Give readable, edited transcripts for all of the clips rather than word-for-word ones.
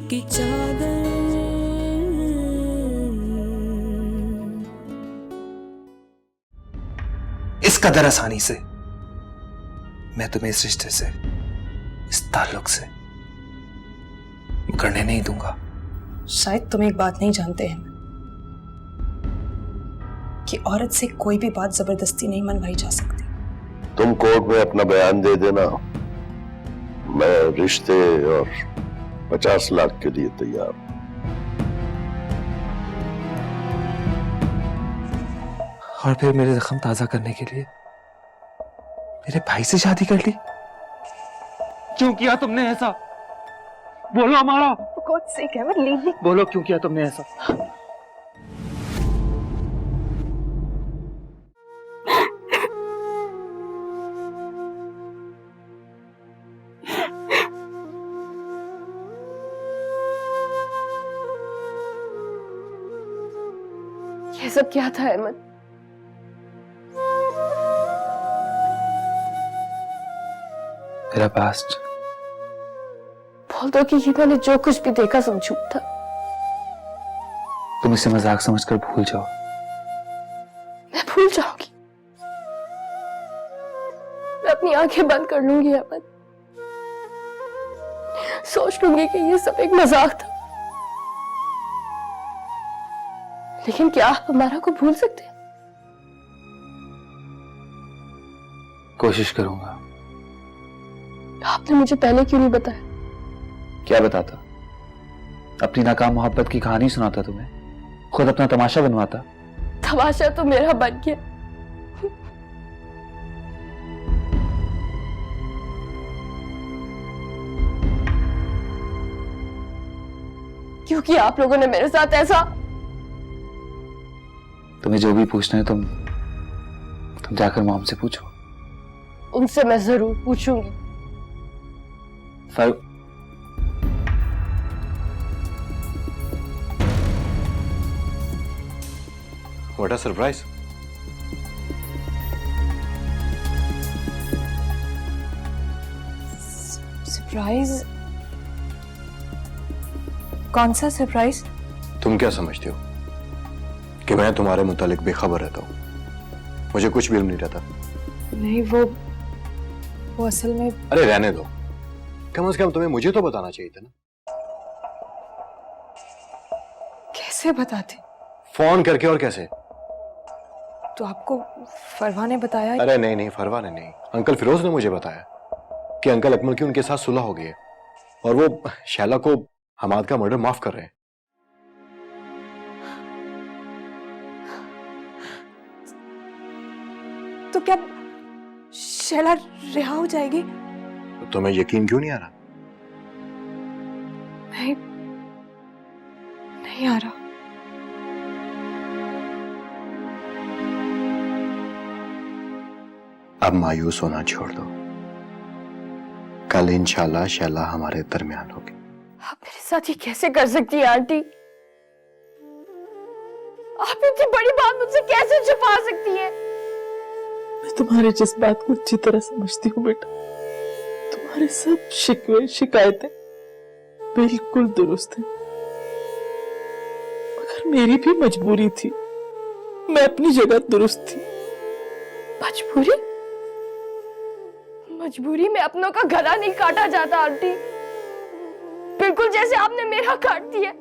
की चादर। इस कदर आसानी से मैं तुम्हें इस रिश्ते से, इस ताल्लुक से मुकरने नहीं दूंगा। शायद तुम एक बात नहीं जानते हैं कि औरत से कोई भी बात जबरदस्ती नहीं मनवाई जा सकती। तुम कोर्ट में अपना बयान दे देना, मैं रिश्ते और 50 लाख के लिए तैयार हूं। और फिर मेरे जख्म ताजा करने के लिए मेरे भाई से शादी कर ली? क्यों किया तुमने ऐसा? बोलो हमारा। God sake, Evan, leave me. बोलो क्यों किया तुमने ऐसा? ये सब क्या था अहमद? मेरा पास्ट। बोल दो कि ये मैंने जो कुछ भी देखा सब झूठ था। तुम इसे मजाक समझकर भूल जाओ। मैं भूल जाऊंगी, मैं अपनी आंखें बंद कर लूंगी अहमद, सोच लूंगी कि ये सब एक मजाक था। लेकिन क्या आप हमारा को भूल सकते हैं? कोशिश करूंगा। आपने मुझे पहले क्यों नहीं बताया? क्या बताता? अपनी नाकाम मोहब्बत की कहानी सुनाता तुम्हें, खुद अपना तमाशा बनवाता। तमाशा तो मेरा बन गया। क्योंकि आप लोगों ने मेरे साथ ऐसा। तुम्हें जो भी पूछना है तुम जाकर मॉम से पूछो। उनसे मैं जरूर पूछूंगी। What a surprise! सरप्राइज? कौन सा सरप्राइज? तुम क्या समझती हो कि मैं तुम्हारे मुतालिक बेखबर रहता हूँ? मुझे कुछ भी इल्म नहीं रहता। नहीं, वो असल में। अरे रहने दो, कम से कम तुम्हें मुझे तो बताना चाहिए था ना। कैसे बताते? फोन करके। और कैसे? तो आपको फरवा ने बताया? अरे नहीं नहीं, फरवा ने नहीं, अंकल फिरोज ने मुझे बताया कि अंकल अकमल की उनके साथ सुलह हो गई है और वो शैला को हमाद का मर्डर माफ कर रहे हैं। तो क्या शैला रिहा हो जाएगी? तो तुम्हें यकीन क्यों नहीं आ रहा? नहीं आ रहा। अब मायूस होना छोड़ दो, कल इंशाल्लाह शैला हमारे दरमियान होगी। आप मेरे साथ ये कैसे कर सकती है आंटी? आप इतनी बड़ी बात मुझसे कैसे छुपा सकती है? मैं तुम्हारे जिस बात को अच्छी तरह समझती हूँ बेटा, तुम्हारे सब शिकवे शिकायतें बिल्कुल दुरुस्त हैं, मगर मेरी भी मजबूरी थी। मैं अपनी जगह दुरुस्त थी। मजबूरी? मजबूरी में अपनों का गला नहीं काटा जाता आंटी, बिल्कुल जैसे आपने मेरा काट दिया।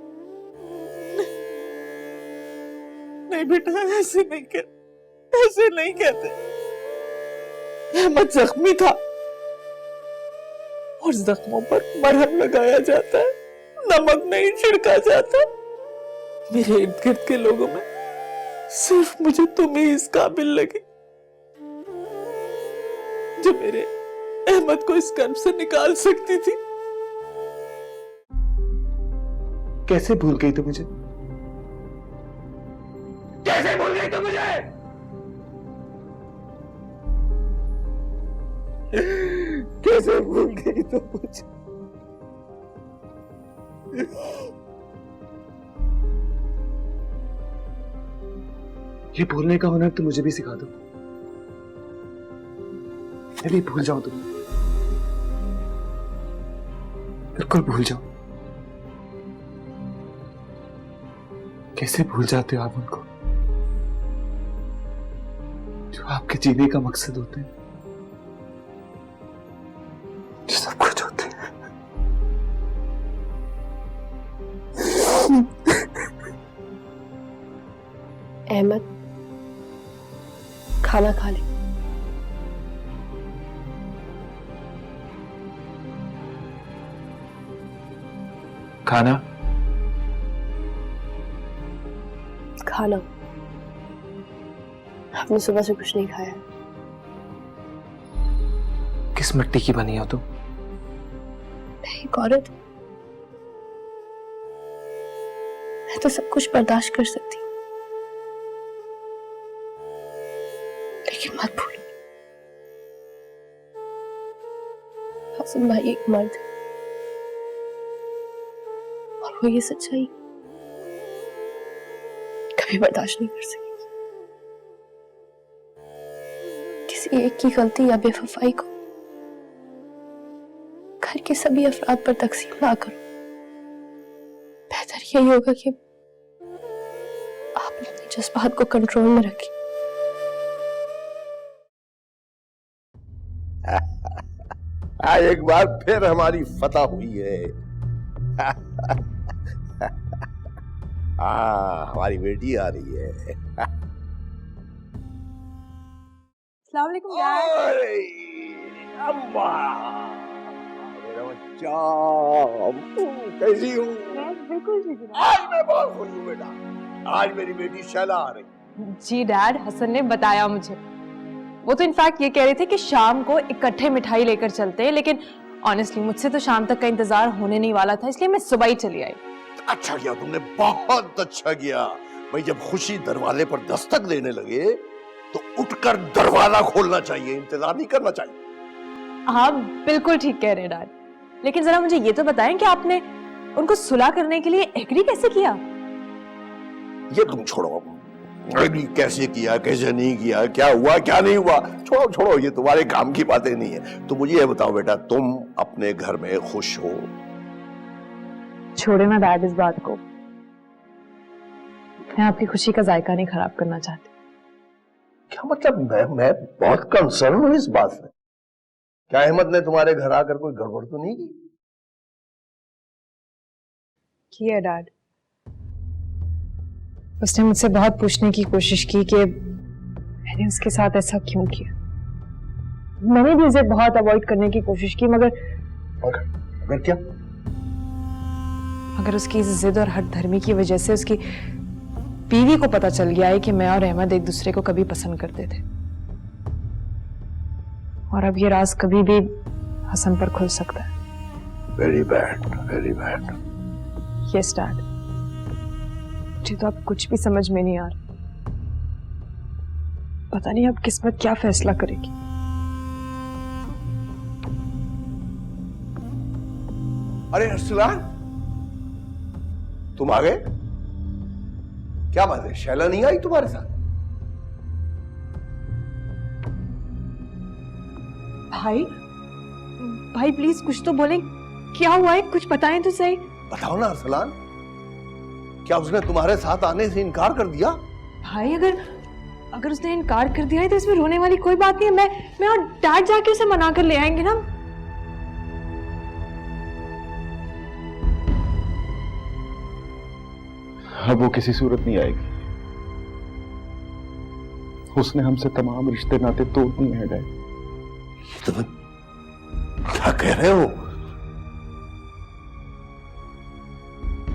नहीं बेटा, ऐसे नहीं कहते, ऐसे नहीं कहते। अहमद जख्मी था और जख्मों पर मरहम लगाया जाता है, नमक नहीं छिड़का जाता। मेरे इर्द गिर्द के लोगों में सिर्फ मुझे तुम ही इस काबिल लगी जो मेरे अहमद को इस कर्म से निकाल सकती थी। कैसे भूल गई तू मुझे? कैसे भूल गई तुम मुझे? कैसे भूल गई तुम मुझे? ये भूलने का हुनर तो मुझे भी सिखा दो। मैं भी भूल जाऊं तुम्हें, बिल्कुल भूल जाओ। कैसे भूल जाते हो आप उनको जो आपके जीने का मकसद होते हैं, जो सब कुछ होते हैं। अहमद, खाना खा ले। खाना? खाना आपने सुबह से कुछ नहीं खाया। किस मिट्टी की बनी हो तुम? मैं एक औरत हूं। मैं तो सब कुछ बर्दाश्त कर सकती हूँ, लेकिन मत भूलो हासिम भाई एक मर्द है, और वो ये सच्चाई कभी बर्दाश्त नहीं कर सकेगी। किसी एक की गलती या बेवफाई को घर के सभी अफराद पर तकसीम ना करो। बेहतर यही होगा कि आप अपने जज्बात को कंट्रोल में रखें। आज एक बार फिर हमारी फतह हुई है। हमारी बेटी आ रही है। अस्सलाम वालेकुम डैड। अरे अम्मा, मेरा बच्चा, कैसी हो? बिल्कुल ठीक है। आज मैं बहुत खुश हूँ बेटा, आज मेरी बेटी शैला आ रही। जी डैड, हसन ने बताया मुझे। वो तो इनफैक्ट ये कह रहे थे कि शाम को इकट्ठे मिठाई लेकर चलते हैं, लेकिन ऑनेस्टली मुझसे तो शाम तक का इंतजार होने नहीं वाला था, इसलिए मैं सुबह ही चली आई। अच्छा किया तुमने, बहुत अच्छा किया भाई। जब खुशी दरवाजे पर दस्तक देने लगे तो उठकर दरवाजा खोलना चाहिए, इंतजार नहीं करना चाहिए। हाँ बिल्कुल ठीक कह रहे हैं डैड, लेकिन जरा मुझे ये तो बताएं कि आपने उनको सुलह करने के लिए एग्री कैसे किया? ये तुम छोड़ो, अभी कैसे किया कैसे नहीं किया, क्या हुआ क्या नहीं हुआ, छोड़ो छोड़ो, ये तुम्हारे काम की बातें नहीं है। तो मुझे ये बताओ बेटा, तुम अपने घर में खुश हो? छोड़े ना डैड इस बात को, मैं आपकी खुशी का जायका नहीं खराब करना चाहती। क्या मतलब? मैं बहुत कंसर्न हूँ इस बात से। क्या अहमद ने तुम्हारे घर आकर कोई गड़बड़ तो नहीं की? है डैड, उसने मुझसे बहुत पूछने की कोशिश की कि मैंने उसके साथ ऐसा क्यों किया। मैंने भी उसे बहुत अवॉइड करने की कोशिश की, मगर क्या? अगर उसकी इस जिद और हट धर्मी की वजह से उसकी बीवी को पता चल गया है कि मैं और अहमद एक दूसरे को कभी पसंद करते थे, और अब ये राज कभी भी हसन पर खुल सकता है। Very bad, very bad. Yes dad, मुझे तो अब कुछ भी समझ में नहीं आ रहा। पता नहीं अब किस्मत क्या फैसला करेगी। अरे अरसलान, तुम आ गए? क्या बात है, शैला नहीं आई तुम्हारे साथ? भाई भाई प्लीज कुछ तो बोलें, क्या हुआ है, कुछ बताएं तो सही। बताओ ना अरसलान, क्या उसने तुम्हारे साथ आने से इनकार कर दिया? भाई अगर उसने इनकार कर दिया है तो इसमें रोने वाली कोई बात नहीं है। मैं और डैड जाके उसे मना कर ले आएंगे ना। अब वो किसी सूरत नहीं आएगी। उसने हमसे तमाम रिश्ते नाते तोड़ दिए हैं डैड। तुम क्या कह रहे हो?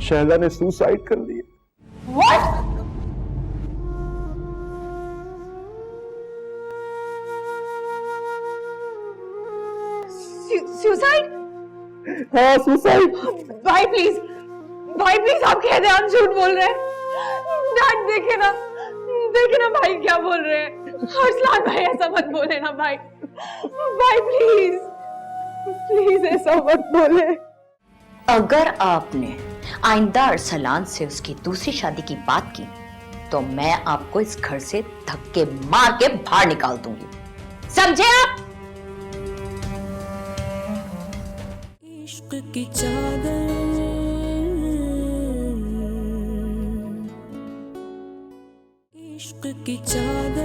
शैला ने सुसाइड कर लिया। सुसाइड? हाँ सुसाइड। भाई प्लीज आप कह रहे हैं, हम झूठ बोल रहे हैं। डैड देखे ना भाई क्या बोल रहे हैं। अरसलान भाई ऐसा मत बोले ना भाई प्लीज ऐसा मत बोले। अगर आपने आइंदा अरसलान से उसकी दूसरी शादी की बात की तो मैं आपको इस घर से धक्के मार के बाहर निकाल दूंगी, समझे आप? इश्क की चादर इश्क की चादर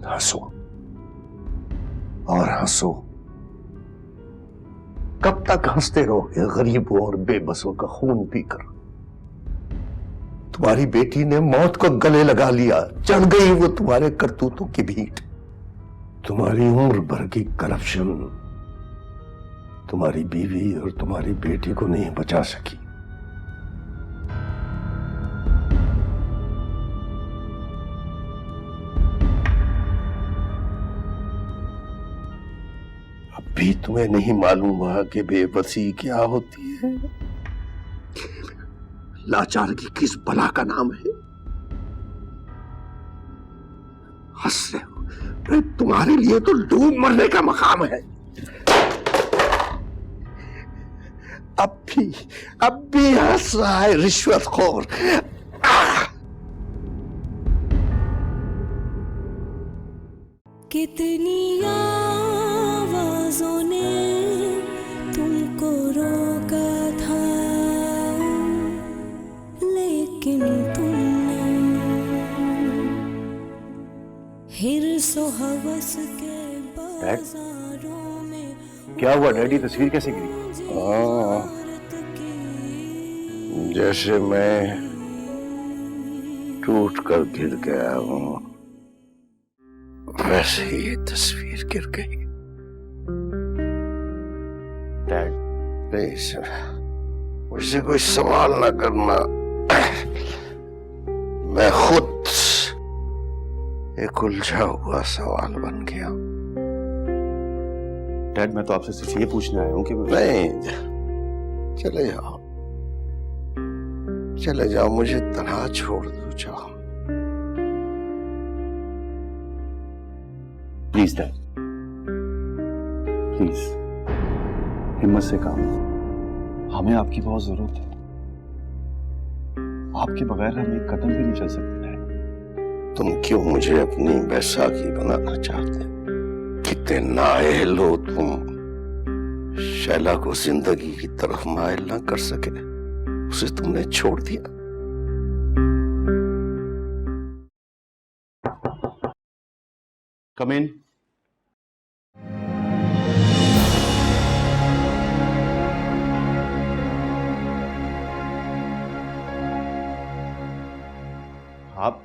हंसो और हंसो। कब तक हंसते रहोगे गरीबों और बेबसों का खून पीकर? तुम्हारी बेटी ने मौत को गले लगा लिया, चढ़ गई वो तुम्हारे करतूतों की भीट। तुम्हारी उम्र भर की करप्शन तुम्हारी बीवी और तुम्हारी बेटी को नहीं बचा सकी। अब भी तुम्हें नहीं मालूम हुआ कि बेबसी क्या होती है? लाचार की किस बला का नाम है? हंस रहे हो? अरे तुम्हारे लिए तो डूब मरने का मकाम है। अब भी हंस रहा है रिश्वतखोर। कितनी आवाज़ों ने तुमको रोका था, लेकिन तुमने हिर्सो हवस के बाजारों में। क्या हुआ डैडी, तस्वीर कैसे गिरी? जैसे मैं टूट कर गिर गया हूं, वैसे ये तस्वीर गिर गई। डैड प्लीज मुझसे कोई सवाल ना करना, मैं खुद एक उलझा हुआ सवाल बन गया। डैड मैं तो आपसे सिर्फ ये पूछने आया हूँ कि नहीं, चले जाओ चले जाओ, मुझे तन्हा छोड़ दो, जाओ। प्लीज डैड, प्लीज हिम्मत से काम लो, हमें आपकी बहुत जरूरत है। आपके बगैर हम एक कदम भी नहीं चल सकते। तुम क्यों मुझे अपनी बैसाखी बनाना चाहते? कितने नाअहल हो तुम। शैला को जिंदगी की तरफ माइल ना कर सके, उसे तुमने छोड़ दिया। कम इन। आप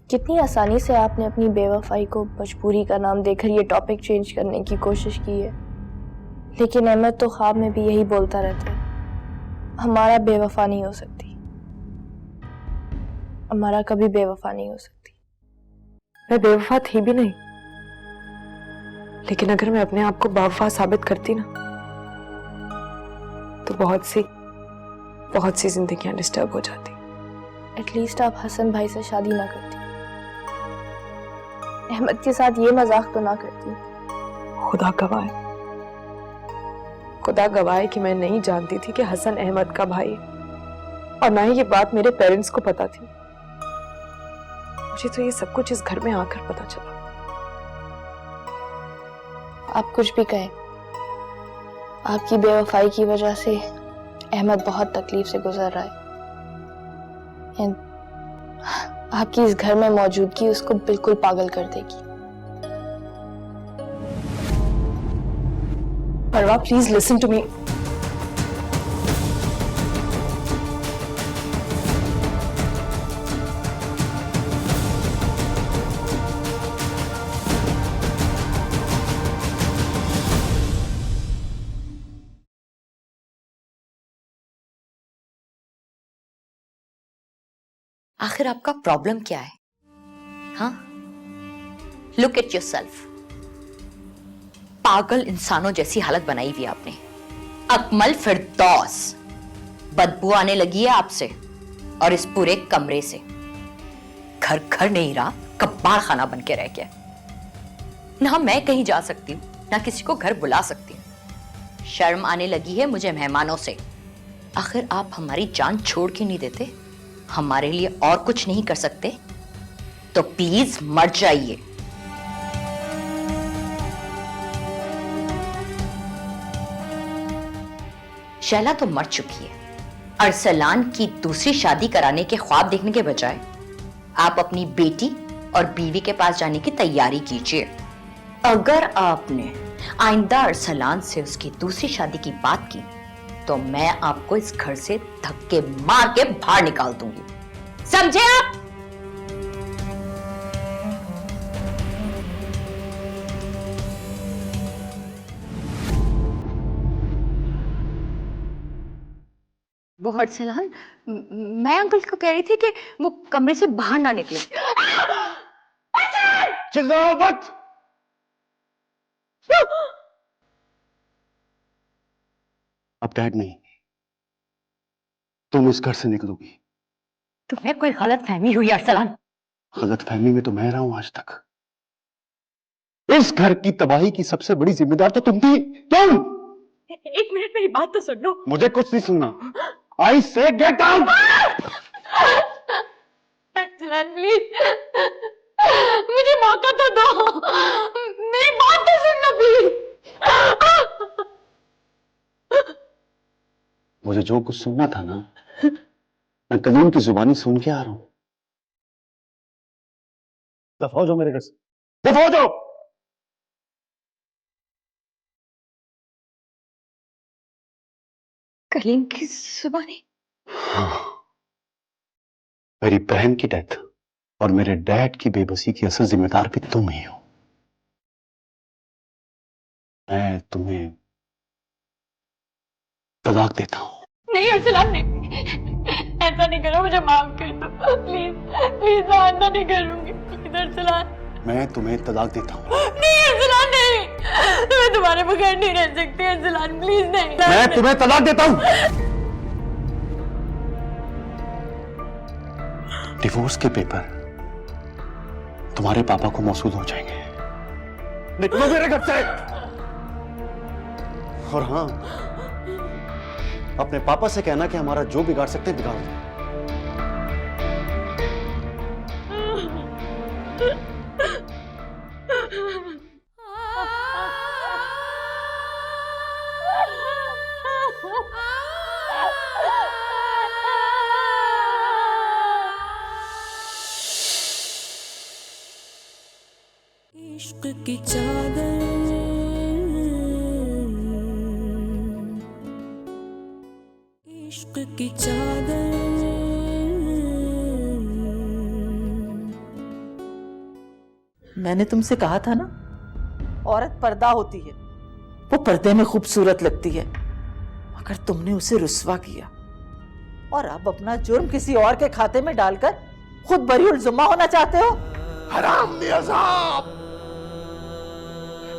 कितनी आसानी से आपने अपनी बेवफाई को मजबूरी का नाम देकर ये टॉपिक चेंज करने की कोशिश की है, लेकिन अहमद तो ख्वाब में भी यही बोलता रहता है, हमारा बेवफा नहीं हो सकती, हमारा कभी बेवफा नहीं हो सकती। मैं बेवफा थी भी नहीं, लेकिन अगर मैं अपने आप को बेवफा साबित करती ना, तो बहुत सी जिंदगियां डिस्टर्ब हो जाती। एटलीस्ट आप हसन भाई से शादी ना करती, अहमद के साथ ये मजाक तो ना करती। खुदा गवाह है कि मैं नहीं जानती थी कि हसन अहमद का भाई, और ना ही ये बात मेरे पेरेंट्स को पता थी। मुझे तो ये सब कुछ इस घर में आकर पता चला। आप कुछ भी कहें, आपकी बेवफाई की वजह से अहमद बहुत तकलीफ से गुजर रहा है। आपकी इस घर में मौजूदगी उसको बिल्कुल पागल कर देगी। परवा, प्लीज लिसन टू मी। आखिर आपका प्रॉब्लम क्या है? हाँ, लुक एट योरसेल्फ। पागल इंसानों जैसी हालत बनाई हुई आपने। अकमल फिरदौस, बदबू आने लगी है आपसे और इस पूरे कमरे से। घर घर नहीं रहा, कब्बाड़ खाना बन के रह गया। ना मैं कहीं जा सकती हूँ, ना किसी को घर बुला सकती हूँ। शर्म आने लगी है मुझे मेहमानों से। आखिर आप हमारी जान छोड़ के नहीं देते? हमारे लिए और कुछ नहीं कर सकते? तो प्लीज मर जाइए। शैला तो मर चुकी है। अरसलान की दूसरी शादी कराने के ख्वाब देखने के बजाय आप अपनी बेटी और बीवी के पास जाने की तैयारी कीजिए। अगर आपने आइंदा अरसलान से उसकी दूसरी शादी की बात की तो मैं आपको इस घर से धक्के मार के बाहर निकाल दूंगी, समझे आप? वो अरसलान, मैं अंकल को कह रही थी कि वो कमरे से बाहर ना निकले। चिल्लाओ मत। अब डैड नहीं, तुम इस घर से निकलोगी। तुम्हें कोई गलत फहमी हुई अरसलान? गलत फहमी में तो मैं रहा हूं आज तक। इस घर की तबाही की सबसे बड़ी जिम्मेदार तो तुम थी। तुम। एक मिनट मेरी बात तो सुन लो। मुझे कुछ नहीं सुनना। आई से गेट आउट। अरसलान प्लीज, मुझे मौका तो दो, मेरी बात तो सुनना प्लीज। मुझे जो कुछ सुनना था ना, मैं कलीम की जुबानी सुन के आ रहा हूं। दफा हो जाओ मेरे घर से, दफा हो जाओ। कलीम की जुबानी? हाँ, मेरी बहन की डेथ और मेरे डैड की बेबसी की असल जिम्मेदार भी तुम ही हो। मैं तुम्हें तलाक देता हूं। नहीं अरसलान, नहीं, ऐसा नहीं करो, मुझे माफ कर दो प्लीज प्लीज। मैं ऐसा नहीं करूंगी प्लीज अरसलान। मैं तुम्हें तलाक देता हूं। नहीं अरसलान, नहीं, मैं तुम्हारे बगैर नहीं रह सकती अरसलान, प्लीज नहीं। मैं तुम्हें तलाक देता हूं। डिवोर्स के पेपर तुम्हारे पापा को मौसूल हो जाएंगे। निकलो मेरे घर से। और हाँ, अपने पापा से कहना कि हमारा जो बिगाड़ सकते हैं बिगाड़ दो। इश्क की चादर, इश्क की चादर, मैंने तुमसे कहा था ना, औरत पर्दा होती है, वो पर्दे में खूबसूरत लगती है, मगर तुमने उसे रुस्वा किया और अब अपना जुर्म किसी और के खाते में डालकर खुद बरीउल जुम्मा होना चाहते हो। हराम में अज़ाब,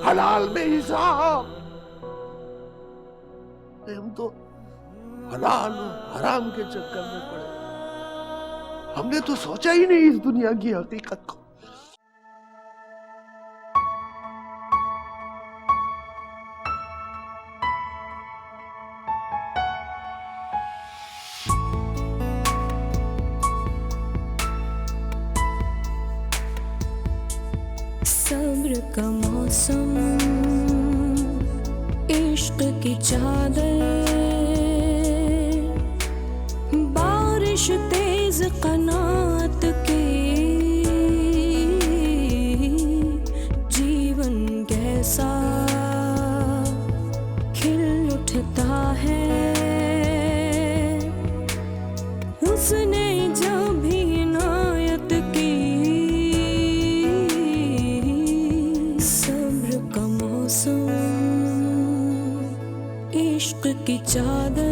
हलाल में हिसाब। हम तो हलाल और हराम के चक्कर में पड़े। हमने तो सोचा ही नहीं इस दुनिया की हकीकत को। सब्र का मौसम, इश्क की चादर, बारिश तेज कनात की, जीवन कैसा खिल उठता है उसने जब भी इनायत की। सब्र का मौसम, इश्क की चादर,